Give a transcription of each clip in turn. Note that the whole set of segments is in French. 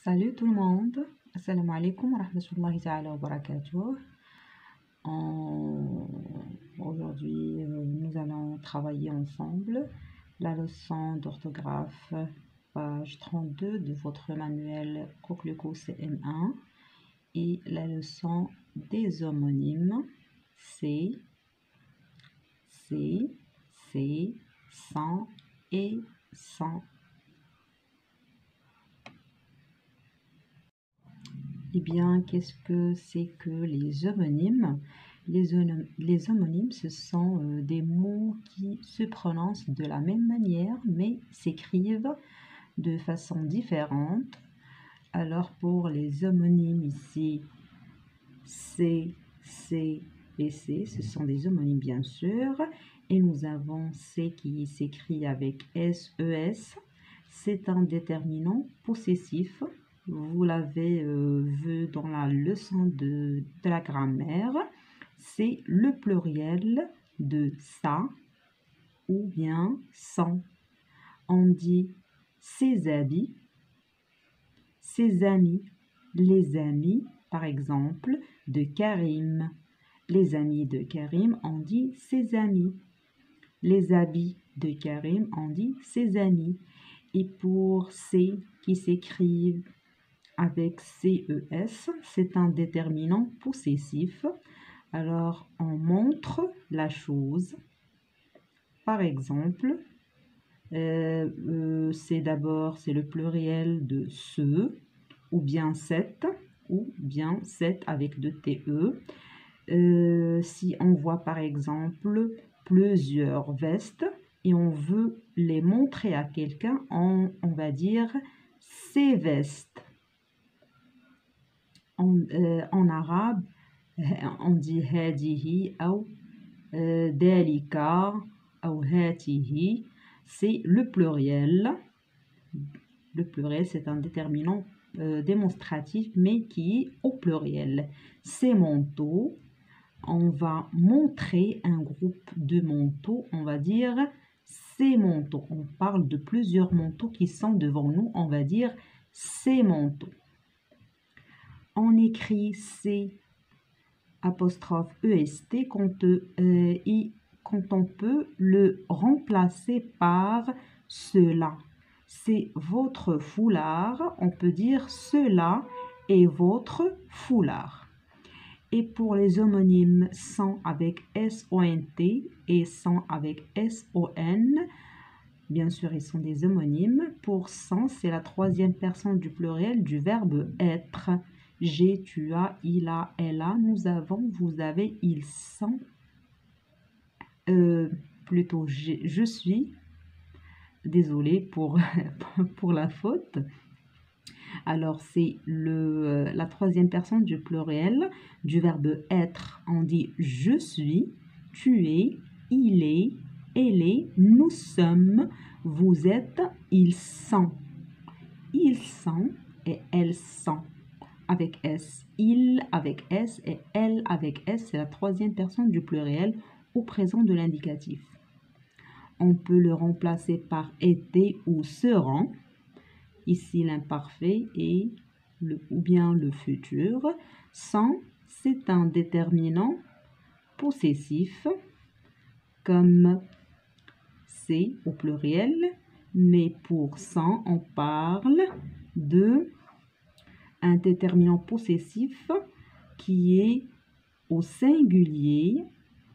Salut tout le monde, assalamu alaikum wa rahmatullahi ta'ala wa barakatuh. Aujourd'hui, nous allons travailler ensemble la leçon d'orthographe, page 32 de votre manuel Coquelicot CM1 et la leçon des homonymes C, sans et sans. Eh bien, qu'est-ce que c'est que les homonymes? Les homonymes, ce sont des mots qui se prononcent de la même manière, mais s'écrivent de façon différente. Alors, pour les homonymes ici, C et C, ce sont des homonymes bien sûr. Et nous avons C qui s'écrit avec SES. C'est un déterminant possessif. Vous l'avez vu dans la leçon de la grammaire. C'est le pluriel de ça ou bien son. On dit ses habits, ses amis, les amis, par exemple, de Karim. Les amis de Karim, on dit ses amis. Les habits de Karim, on dit ses amis. Et pour C qui s'écrivent avec CES, c'est un déterminant possessif. Alors, on montre la chose. Par exemple, c'est le pluriel de ce, ou bien cette avec deux TE. Si on voit par exemple plusieurs vestes et on veut les montrer à quelqu'un, on va dire ces vestes. En arabe, on dit hadihi ou dalika ou hatihi. C'est le pluriel. Le pluriel, c'est un déterminant démonstratif, mais qui est au pluriel. Ces manteaux, on va montrer un groupe de manteaux, on va dire ces manteaux. On parle de plusieurs manteaux qui sont devant nous, on va dire ces manteaux. On écrit C apostrophe EST quand on peut le remplacer par cela. C'est votre foulard, on peut dire cela est votre foulard. Et pour les homonymes sans avec S-O-N-T et sans avec S-O-N, bien sûr, ils sont des homonymes. Pour sans, c'est la troisième personne du pluriel du verbe être. J'ai, tu as, il a, elle a, nous avons, vous avez, ils sont. Plutôt, je suis. Désolée pour la faute. Alors, c'est la troisième personne du pluriel du verbe être. On dit je suis, tu es, il est, elle est, nous sommes, vous êtes, ils sont. Ils sont et elles sont. Avec S. Il avec S et elle avec S, c'est la troisième personne du pluriel au présent de l'indicatif. On peut le remplacer par était ou seront. Ici, l'imparfait et ou bien le futur. Sans, c'est un déterminant possessif comme c'est au pluriel. Mais pour sans, on parle de un déterminant possessif qui est au singulier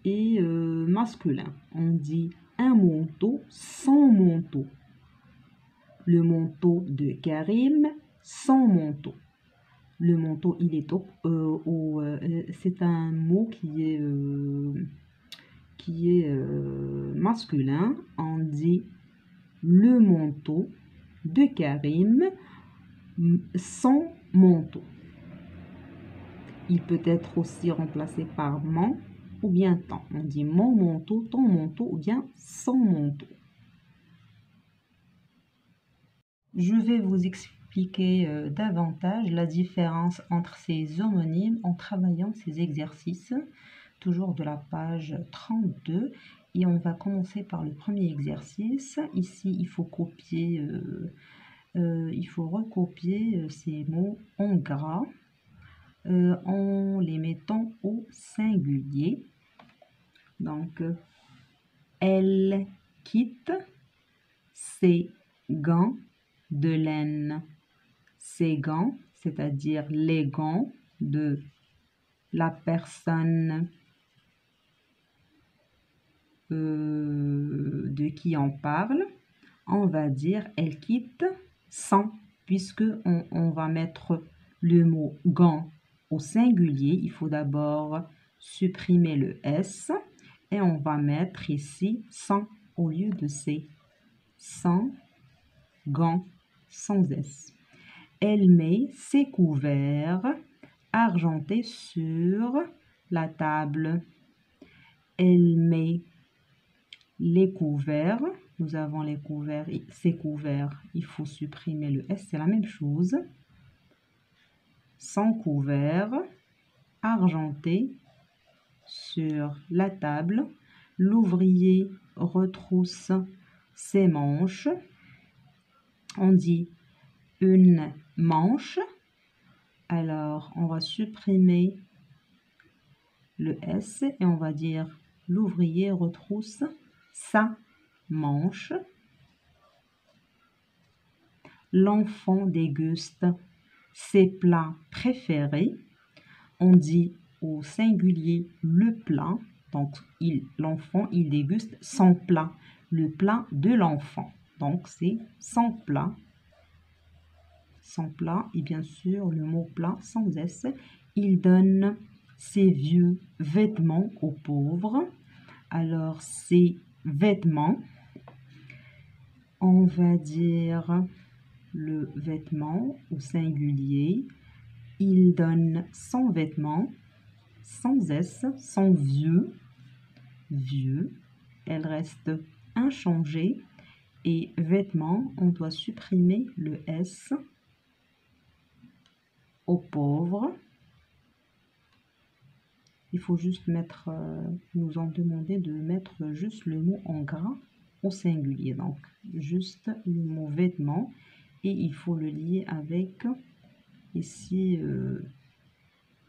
et masculin. On dit un manteau, son manteau. Le manteau de Karim, son manteau. Le manteau, il est c'est un mot qui est masculin. On dit le manteau de Karim, son manteau. Il peut être aussi remplacé par mon ou bien ton. On dit mon manteau, ton manteau ou bien son manteau. Je vais vous expliquer davantage la différence entre ces homonymes en travaillant ces exercices, toujours de la page 32. Et on va commencer par le premier exercice. Ici, il faut copier il faut recopier ces mots en gras en les mettant au singulier. Donc, elle quitte ses gants de laine. Ses gants, c'est-à-dire les gants de la personne de qui on parle, on va dire elle quitte sans, puisque on va mettre le mot gant au singulier. Il faut d'abord supprimer le S et on va mettre ici sans au lieu de C. Sans gants, sans S. Elle met ses couverts argentés sur la table. Elle met les couverts. Nous avons les couverts, ces couverts, il faut supprimer le S, c'est la même chose. Son couvert argenté sur la table. L'ouvrier retrousse ses manches. On dit une manche. Alors, on va supprimer le S et on va dire l'ouvrier retrousse sa manche. L'enfant déguste ses plats préférés. On dit au singulier le plat. Donc, l'enfant, il déguste son plat. Le plat de l'enfant. Donc, c'est son plat. Son plat et bien sûr le mot plat sans S. Il donne ses vieux vêtements aux pauvres. Alors, ces vêtements, on va dire le vêtement au singulier. Il donne son vêtement sans S, son vieux. Vieux, elle reste inchangée. Et vêtements, on doit supprimer le S. Aux pauvres. Il faut juste mettre, nous en demander de mettre juste le mot en gras au singulier. Donc, juste le mot vêtements. Et il faut le lier avec, ici,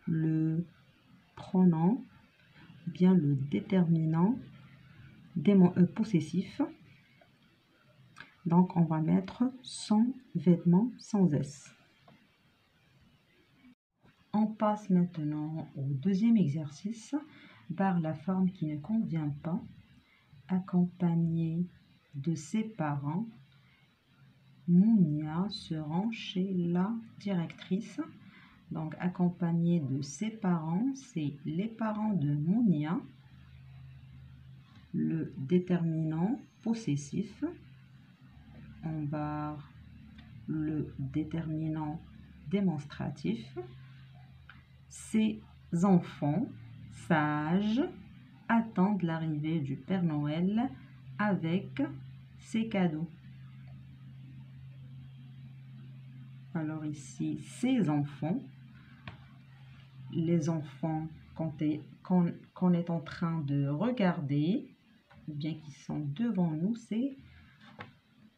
le pronom, bien le déterminant possessif. Donc, on va mettre son vêtement sans S. On passe maintenant au deuxième exercice par la forme qui ne convient pas, accompagnée de ses parents. Mounia se rend chez la directrice. Donc, accompagnée de ses parents, c'est les parents de Mounia. Le déterminant possessif. On va le déterminant démonstratif. Ces enfants sages attendent l'arrivée du Père Noël avec ses cadeaux. Alors ici, ces enfants, les enfants qu'on est en train de regarder, ou bien qui sont devant nous, c'est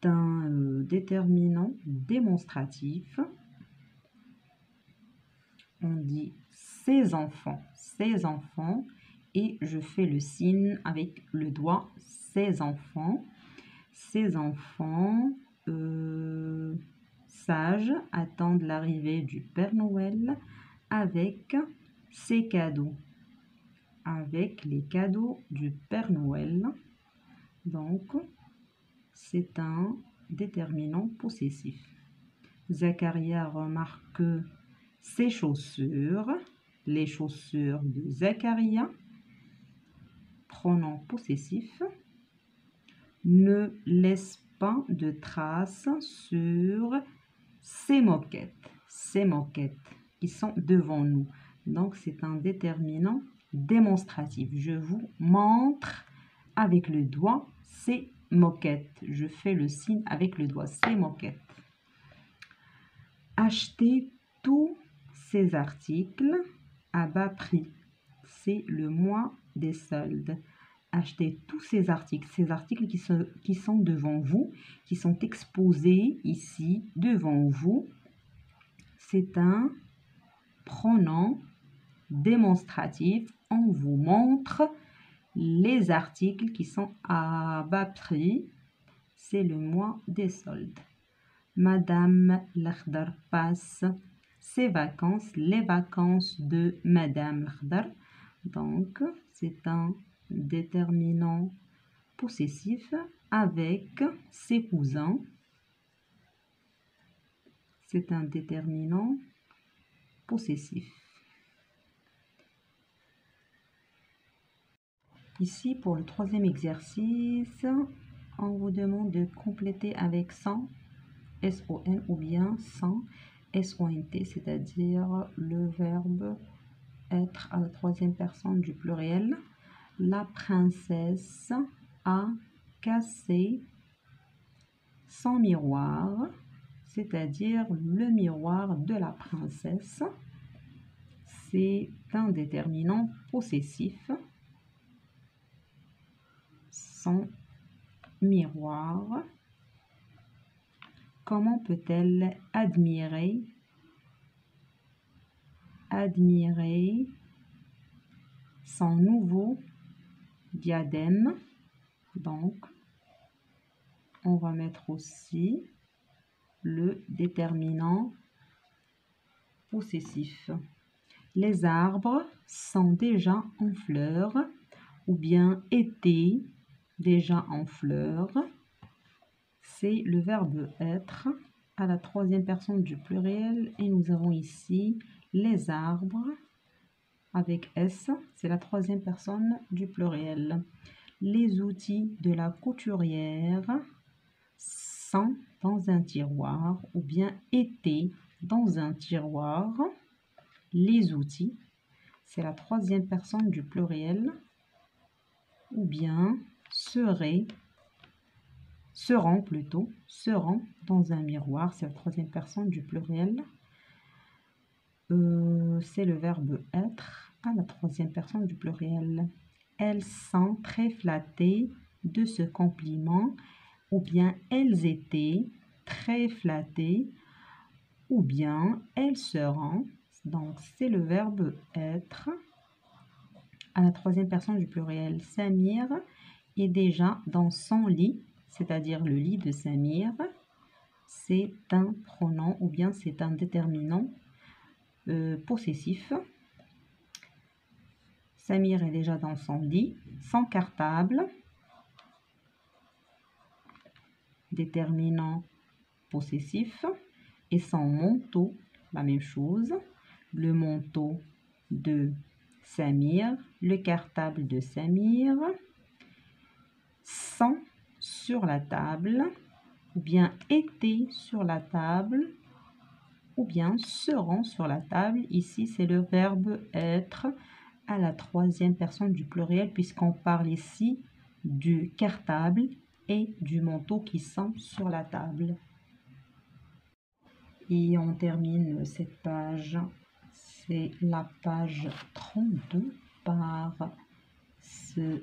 un déterminant démonstratif. On dit ces enfants, et je fais le signe avec le doigt, ces enfants sages attendent l'arrivée du Père Noël avec ses cadeaux, avec les cadeaux du Père Noël. Donc, c'est un déterminant possessif. Zacharia remarque ses chaussures, les chaussures de Zacharia, pronom possessif, ne laisse pas de traces sur ces moquettes qui sont devant nous. Donc, c'est un déterminant démonstratif. Je vous montre avec le doigt ces moquettes. Je fais le signe avec le doigt, ces moquettes. Acheter tous ces articles à bas prix. C'est le mois des soldes. acheter tous ces articles qui sont devant vous, qui sont exposés ici devant vous. C'est un pronom démonstratif. On vous montre les articles qui sont à bas prix. C'est le mois des soldes. Madame Lakhdar passe ses vacances, les vacances de Madame Lakhdar. Donc, c'est un déterminant possessif avec ses cousins. C'est un déterminant possessif. Ici, pour le troisième exercice, on vous demande de compléter avec sans S-O-N ou bien sans S-O-N-T, c'est-à-dire le verbe être à la troisième personne du pluriel. La princesse a cassé son miroir, c'est-à-dire le miroir de la princesse. C'est un déterminant possessif. Son miroir. Comment peut-elle admirer son nouveau diadème? Donc, on va mettre aussi le déterminant possessif. Les arbres sont déjà en fleurs ou bien étaient déjà en fleurs. C'est le verbe être à la troisième personne du pluriel et nous avons ici les arbres avec S, c'est la troisième personne du pluriel. Les outils de la couturière sont dans un tiroir ou bien étaient dans un tiroir. Les outils, c'est la troisième personne du pluriel ou bien seront dans un miroir, c'est la troisième personne du pluriel. C'est le verbe être à la troisième personne du pluriel. Elles sont très flattées de ce compliment ou bien elles étaient très flattées ou bien elles seront. Donc c'est le verbe être à la troisième personne du pluriel. Samir est déjà dans son lit, c'est-à-dire le lit de Samir. C'est un pronom ou bien c'est un déterminant possessif. Samir est déjà dans son lit. Son cartable, déterminant possessif. Et son manteau, la même chose. Le manteau de Samir, le cartable de Samir sont sur la table ou bien étaient sur la table ou bien seront sur la table. Ici, c'est le verbe être à la troisième personne du pluriel puisqu'on parle ici du cartable et du manteau qui sont sur la table. Et on termine cette page, c'est la page 32 par ce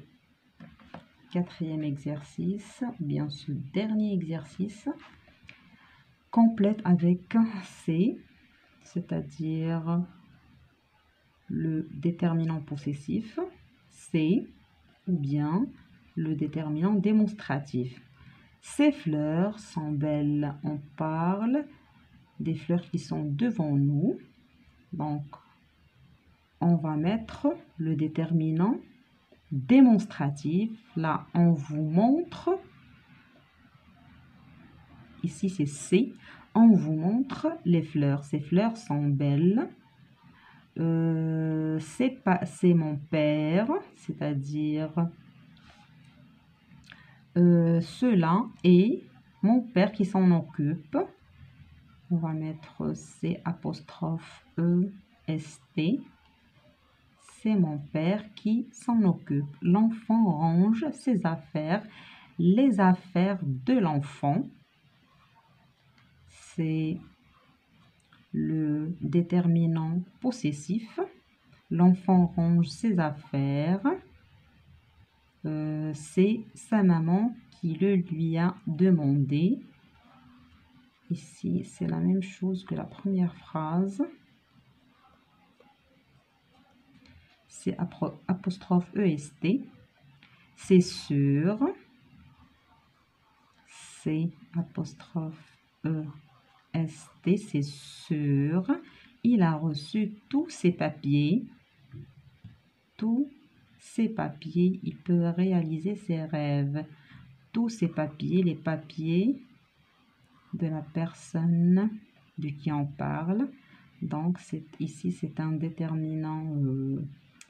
quatrième exercice, ou bien ce dernier exercice. Complète avec C, c'est-à-dire le déterminant possessif, C, ou bien le déterminant démonstratif. Ces fleurs sont belles. On parle des fleurs qui sont devant nous. Donc, on va mettre le déterminant démonstratif. Là, on vous montre. Ici, c'est C. On vous montre les fleurs. Ces fleurs sont belles. C'est mon père, c'est-à-dire cela est mon père qui s'en occupe. On va mettre C apostrophe E S T. C'est mon père qui s'en occupe. L'enfant range ses affaires. Les affaires de l'enfant. C'est le déterminant possessif. L'enfant range ses affaires. c'est sa maman qui le lui a demandé. Ici, c'est la même chose que la première phrase. C'est apostrophe EST. C'est sûr. C'est apostrophe EST. C'est sûr. Il a reçu tous ses papiers. Tous ses papiers. Il peut réaliser ses rêves. Tous ses papiers. Les papiers de la personne de qui on parle. Donc, ici, c'est un déterminant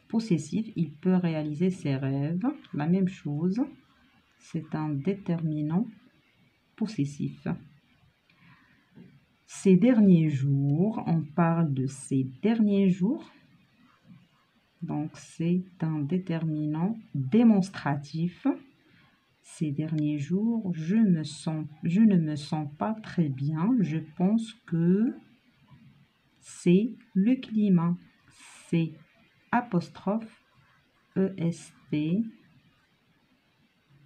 possessif. Il peut réaliser ses rêves. La même chose, c'est un déterminant possessif. Ces derniers jours, on parle de ces derniers jours. Donc, c'est un déterminant démonstratif. Ces derniers jours, je ne me sens pas très bien. Je pense que c'est le climat. C'est apostrophe EST.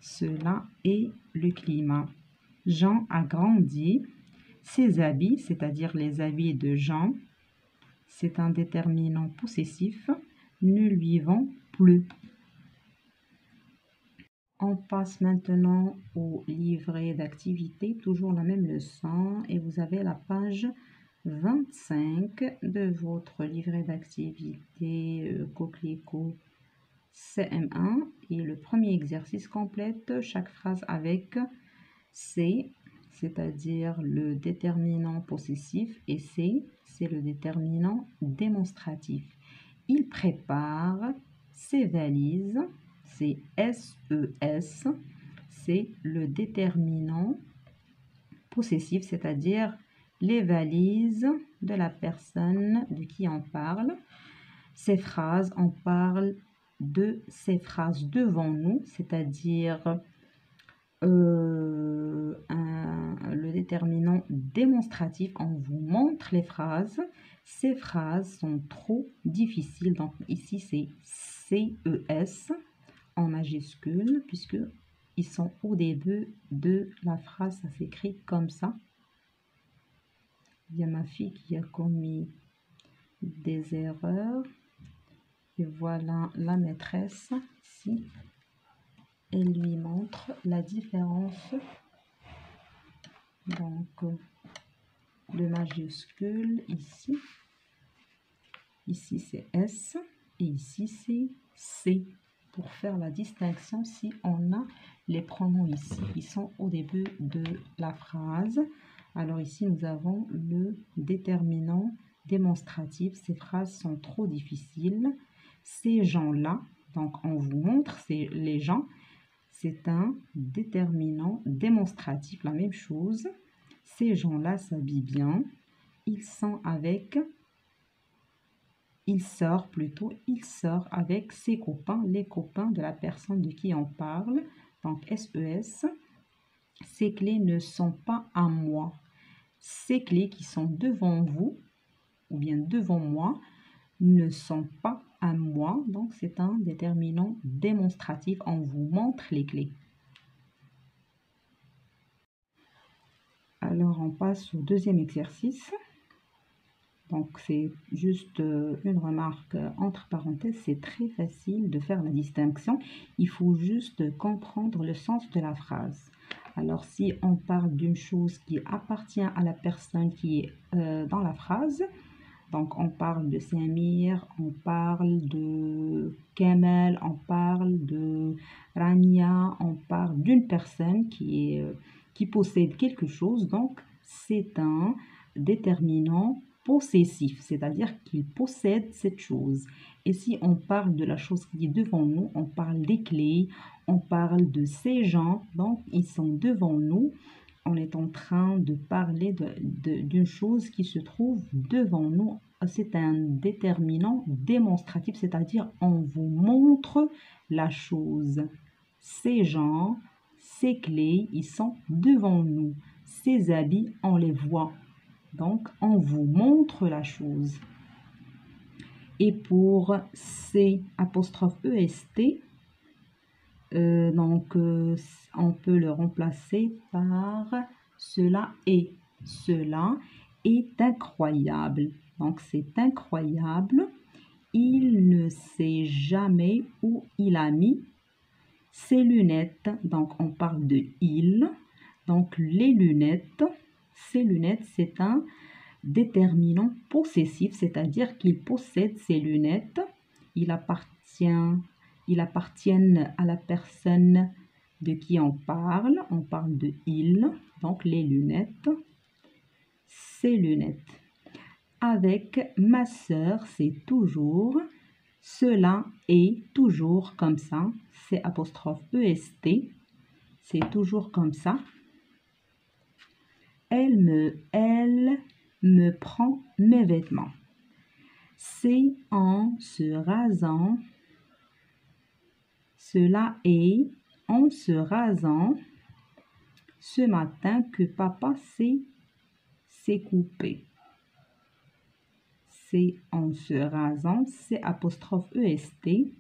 Cela est le climat. Jean a grandi. Ses habits, c'est-à-dire les habits de Jean, c'est un déterminant possessif, ne lui vont plus. On passe maintenant au livret d'activité, toujours la même leçon, et vous avez la page 25 de votre livret d'activité Coquelicot CM1. Et le premier exercice complète chaque phrase avec C, c'est-à-dire le déterminant possessif, et C, c'est le déterminant démonstratif. Il prépare ses valises, c'est SES, c'est le déterminant possessif, c'est-à-dire les valises de la personne de qui on parle. Ces phrases, on parle de ces phrases devant nous, c'est-à-dire le déterminant démonstratif. On vous montre les phrases. Ces phrases sont trop difficiles. Donc ici, c'est CES en majuscule, puisque ils sont au début de la phrase. Ça s'écrit comme ça. Il y a ma fille qui a commis des erreurs. Et voilà la maîtresse ici. Elle lui montre la différence donc de majuscule ici. Ici c'est S et ici c'est C. Pour faire la distinction, si on a les pronoms ici, ils sont au début de la phrase. Alors ici nous avons le déterminant démonstratif. Ces phrases sont trop difficiles. Ces gens-là, donc on vous montre, c'est les gens. C'est un déterminant démonstratif, la même chose. Ces gens-là s'habillent bien. Il sort avec ses copains, les copains de la personne de qui on parle. Donc SES. Ces clés ne sont pas à moi. Ces clés qui sont devant vous, ou bien devant moi, ne sont pas à moi. Donc c'est un déterminant démonstratif. On vous montre les clés. Alors on passe au deuxième exercice. Donc c'est juste une remarque entre parenthèses. C'est très facile de faire la distinction. Il faut juste comprendre le sens de la phrase. Alors si on parle d'une chose qui appartient à la personne qui est dans la phrase, donc on parle de Samir, on parle de Kamel, on parle de Rania, on parle d'une personne qui possède quelque chose. Donc c'est un déterminant possessif, c'est-à-dire qu'il possède cette chose. Et si on parle de la chose qui est devant nous, on parle des clés, on parle de ces gens, donc ils sont devant nous. On est en train de parler d'une chose qui se trouve devant nous. C'est un déterminant démonstratif, c'est-à-dire on vous montre la chose. Ces gens, ces clés, ils sont devant nous. Ces habits, on les voit. Donc, on vous montre la chose. Et pour C apostrophe EST, On peut le remplacer par cela est. Cela est incroyable. Donc, c'est incroyable. Il ne sait jamais où il a mis ses lunettes. Donc, on parle de il. Donc, les lunettes, ces lunettes, c'est un déterminant possessif, c'est-à-dire qu'il possède ses lunettes. Ils appartiennent à la personne de qui on parle. On parle de il, donc les lunettes, ses lunettes. Avec ma sœur, c'est toujours, cela est toujours comme ça, c'est apostrophe EST, c'est toujours comme ça. Elle me prend mes vêtements. C'est en se rasant, cela est en se rasant ce matin que papa s'est coupé. C'est en se rasant, c'est apostrophe EST.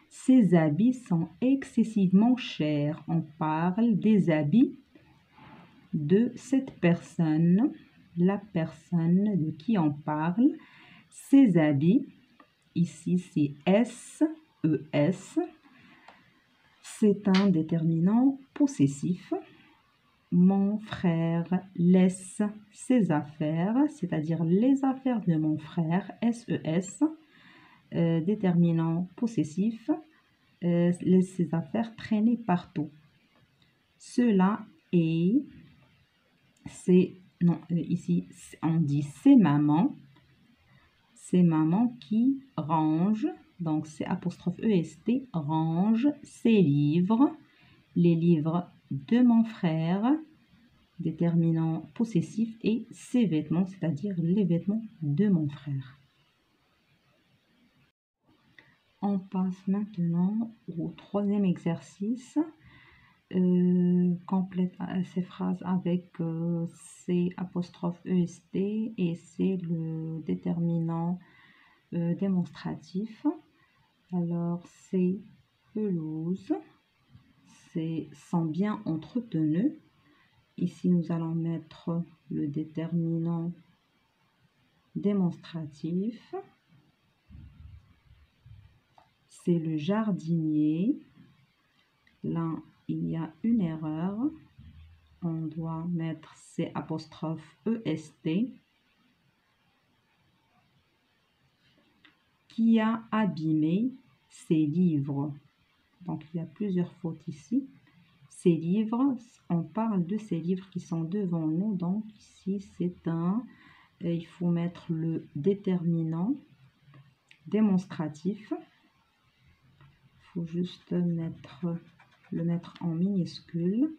Ces habits sont excessivement chers. On parle des habits de cette personne, la personne de qui on parle. Ces habits, ici c'est S-E-S, c'est un déterminant possessif. Mon frère laisse ses affaires, c'est-à-dire les affaires de mon frère, S-E-S, déterminant possessif, laisse ses affaires traîner partout. Cela est, ici on dit c'est maman qui range, donc c'est apostrophe EST, range ses livres, les livres de mon frère, déterminant possessif, et ses vêtements, c'est-à-dire les vêtements de mon frère. On passe maintenant au troisième exercice. Complète ces phrases avec ces apostrophes EST et c'est le déterminant démonstratif. Alors, c'est pelouse, sont bien entretenues. Ici, nous allons mettre le déterminant démonstratif. C'est le jardinier. Là, il y a une erreur. On doit mettre ces apostrophes EST. Qui a abîmé ses livres. Donc, il y a plusieurs fautes ici. Ces livres, on parle de ces livres qui sont devant nous. Donc, ici, c'est il faut mettre le déterminant démonstratif. Il faut juste le mettre en minuscule,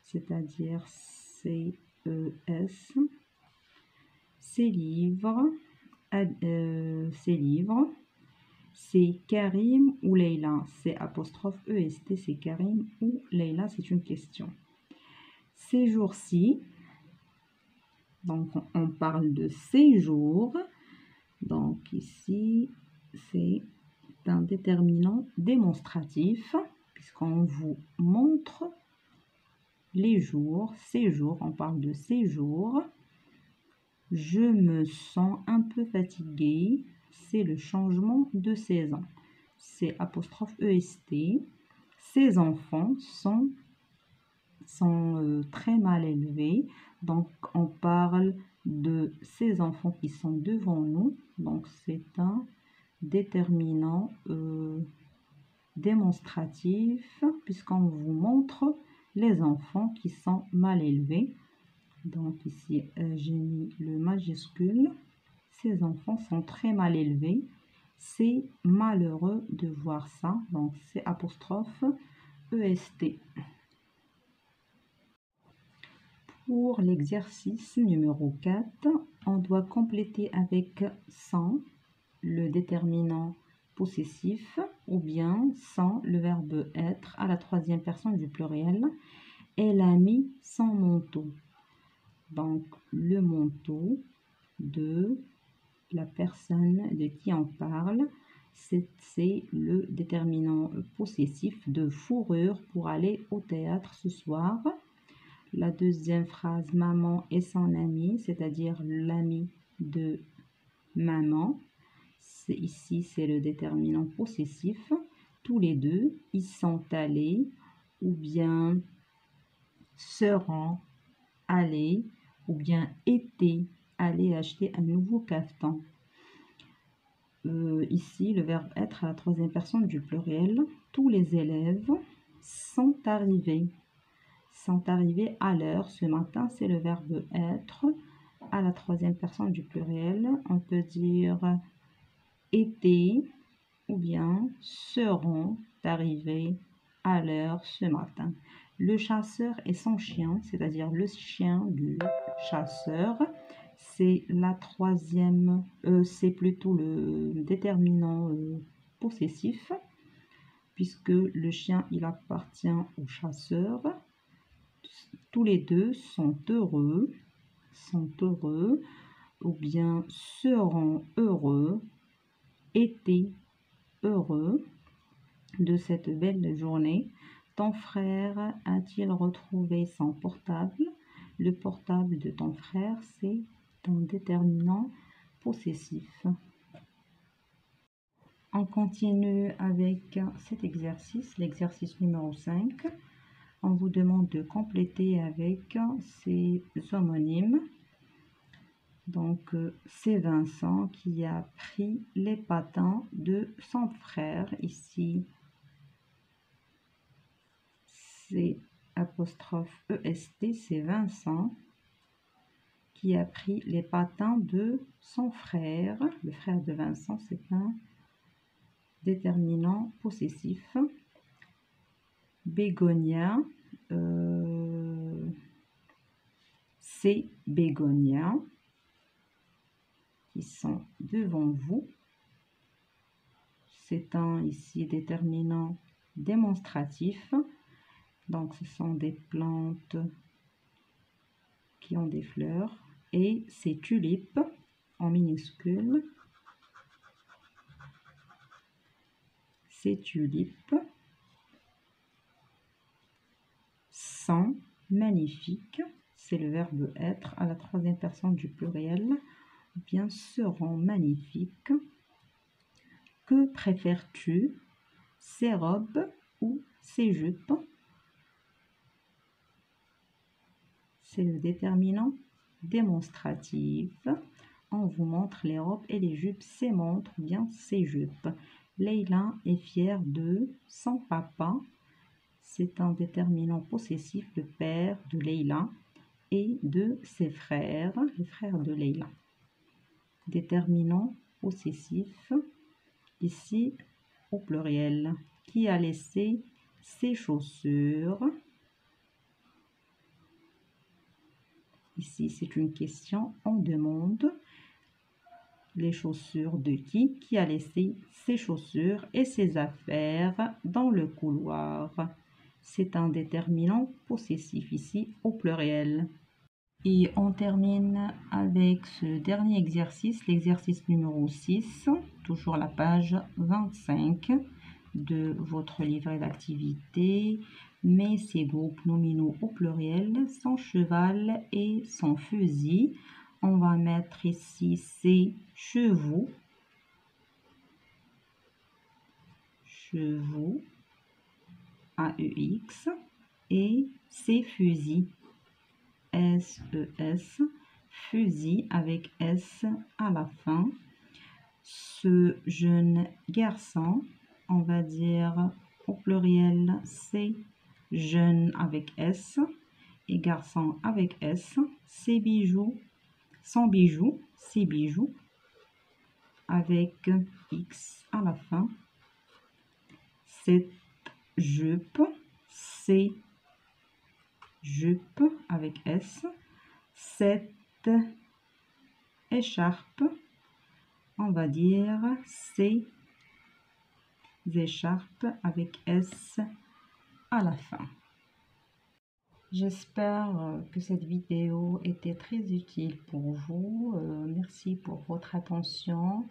c'est-à-dire C-E-S. Ces livres, c'est Karim ou Leïla, c'est apostrophe EST, c'est Karim ou Leïla, c'est une question. Ces jours-ci, donc on parle de ces jours, donc ici c'est un déterminant démonstratif, puisqu'on vous montre les jours, ces jours, on parle de ces jours. Je me sens un peu fatiguée, c'est le changement de saison. C'est apostrophe EST. Ces enfants sont très mal élevés. Donc, on parle de ces enfants qui sont devant nous. Donc, c'est un déterminant démonstratif, puisqu'on vous montre les enfants qui sont mal élevés. Donc ici, j'ai mis le majuscule. Ces enfants sont très mal élevés. C'est malheureux de voir ça. Donc c'est apostrophe EST. Pour l'exercice numéro 4, on doit compléter avec sans le déterminant possessif ou bien sans le verbe être à la troisième personne du pluriel. Elle a mis son manteau. Donc, le manteau de la personne de qui on parle, c'est le déterminant possessif de fourrure pour aller au théâtre ce soir. La deuxième phrase, maman et son ami, c'est-à-dire l'ami de maman. Ici, c'est le déterminant possessif. Tous les deux, ils sont allés ou bien seront allés ou bien étaient allés acheter un nouveau cafetan. Ici, le verbe être à la troisième personne du pluriel. Tous les élèves sont arrivés. Sont arrivés à l'heure. Ce matin, c'est le verbe être à la troisième personne du pluriel. On peut dire étaient ou bien seront arrivés à l'heure ce matin. Le chasseur et son chien, c'est-à-dire le chien du chasseur, c'est la troisième, c'est plutôt le déterminant possessif, puisque le chien, il appartient au chasseur. Tous les deux sont heureux, ou bien seront heureux, étaient heureux de cette belle journée. Ton frère a-t-il retrouvé son portable? Le portable de ton frère, c'est un déterminant possessif. On continue avec cet exercice, l'exercice numéro 5. On vous demande de compléter avec ces homonymes. Donc, c'est Vincent qui a pris les patins de son frère. Ici, c'est apostrophe EST, c'est Vincent qui a pris les patins de son frère. Le frère de Vincent, c'est un déterminant possessif. Bégonia, c'est Bégonia qui sont devant vous. C'est un ici déterminant démonstratif. Donc, ce sont des plantes qui ont des fleurs. Et c'est tulipe en minuscule. Ces tulipes sont magnifiques. C'est le verbe être à la troisième personne du pluriel. Ou bien seront magnifiques. Que préfères-tu? Ces robes ou ces jupes? C'est le déterminant démonstratif. On vous montre les robes et les jupes, ces montres ou bien ces jupes. Leïla est fière de son papa. C'est un déterminant possessif, le père de Leïla et de ses frères, les frères de Leïla. Déterminant possessif, ici au pluriel. Qui a laissé ses chaussures? Ici, c'est une question, on demande les chaussures de qui? Qui a laissé ses chaussures et ses affaires dans le couloir? C'est un déterminant possessif ici au pluriel. Et on termine avec ce dernier exercice, l'exercice numéro 6, toujours la page 25 de votre livret d'activité. Mais ces groupes nominaux au pluriel, son cheval et son fusil. On va mettre ici ses chevaux, AEX, et ses fusils, SES, fusil avec S à la fin. Ce jeune garçon, on va dire au pluriel, c'est jeune avec S et garçon avec S. Ses bijoux, son bijou, ses bijoux avec X à la fin. Cette jupe, c'est jupe avec S. Cette écharpe, on va dire c'est écharpes avec S à la fin. J'espère que cette vidéo était très utile pour vous. Merci pour votre attention.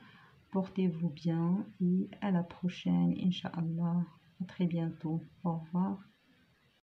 portez-vous bien et à la prochaine, Inch'Allah. À très bientôt. Au revoir.